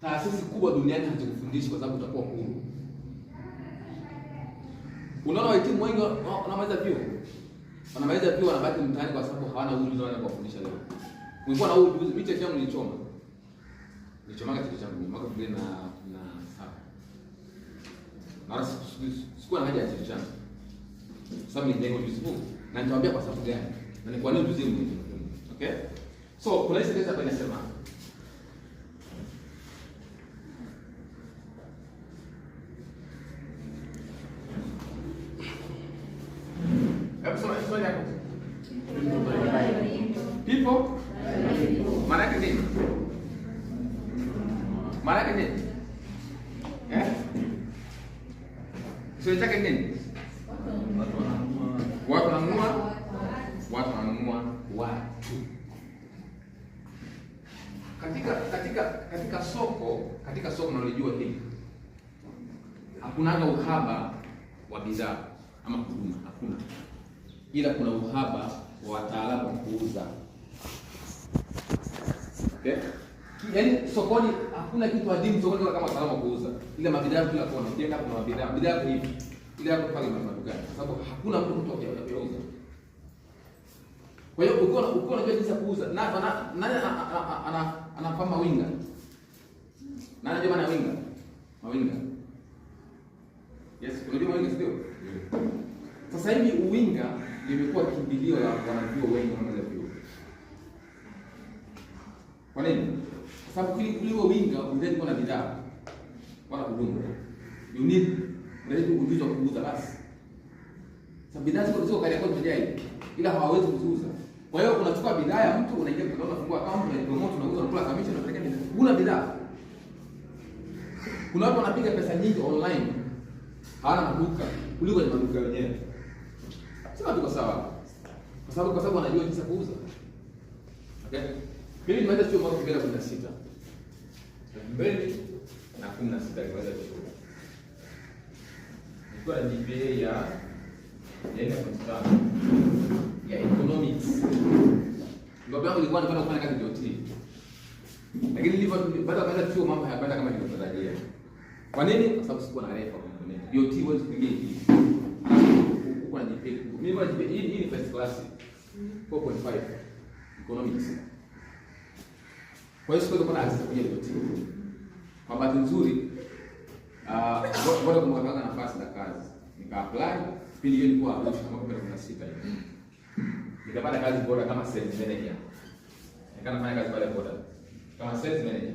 taasisi kubwa duniani hazikufundishi kwa sababu utakuwa huru. Unaona wahitimu wengi wanamaliza vyuo. Wanamaliza vyuo wanabaki mtaani kwa sababu hawana ujuzi wa kuwafundisha leo. Nilikuwa na ujuzi, mimi changu nilichoma. Nilichomanga kitu changu mwaka 2007. Na sikuwa na haja ya kitu changu. Sababu nilijenga ujuzi huu na nitawaambia kwa sababu gani. Na ni kwa nini ujuzi huu. Okay? So, kuna hii sentensi hapa inasema people maana yake nini? Maana yake nini? Sio chake nini? Watu wananunua watu. Katika soko mnalijua hili. Hakunaga uhaba wa bidhaa ama huduma, hakuna. Ila kuna uhaba wa wataalamu wa kuuza. Okay? Yaani sokoni hakuna kitu adimu sokoni kama wataalamu wa kuuza. Ile mabidhaa kila kona, ukienda kuna bidhaa hivi. Ile hapo pale madukani. Kwa sababu hakuna mtu kutoka kuuza. Kwa hiyo ukiwa unajua jinsi ya kuuza, nani anafahamu mawinga? Nani anajua maana ya winga? Mawinga. Yes, unajua mawinga sio? Sasa hivi uwinga limekuwa kimbilio la wanavyuo wengi wanaanza vyuo. Kwa nini? Kwa sababu kuliko winga unaweza kuwa na bidhaa wala huduma. You need ujuzi wa kuuza basi. Sababu bidhaa ziko kali kwa mteja ila hawawezi kuziuza. Kwa hiyo unachukua bidhaa ya mtu unaingia mtandao unafungua account na promote unauza unatoa commission unapeleka bidhaa. Una bidhaa. Kuna watu wanapiga pesa nyingi online. Hawana maduka kuliko ni maduka yenyewe. Sema tuko sawa. Kwa sababu wanajua jinsi ya kuuza. Okay? Mimi nimeanza chuo mwaka 2016. 2016 nimeanza chuo. Nilikuwa na GPA ya 4.5 ya economics. Ndio yangu ilikuwa nataka kufanya kazi DOT. Lakini baada ya kuanza chuo mambo hayakwenda kama nilivyotarajia. Kwa nini? Kwa sababu sikuwa na refa component. DOT huwezi kuingia hivi. Uko na GPA. Mimi kwa GPA hii ni first class 4.5 economics. Kwa hiyo sikuweza kupata access kwenye DOT. Kwa bahati nzuri bado kumwaka nafasi za kazi. Nika-apply, pili hiyo ilikuwa mwaka 2016 hivi. Nikapata kazi bora kama sales manager. Nikafanya kazi pale bora kama sales manager.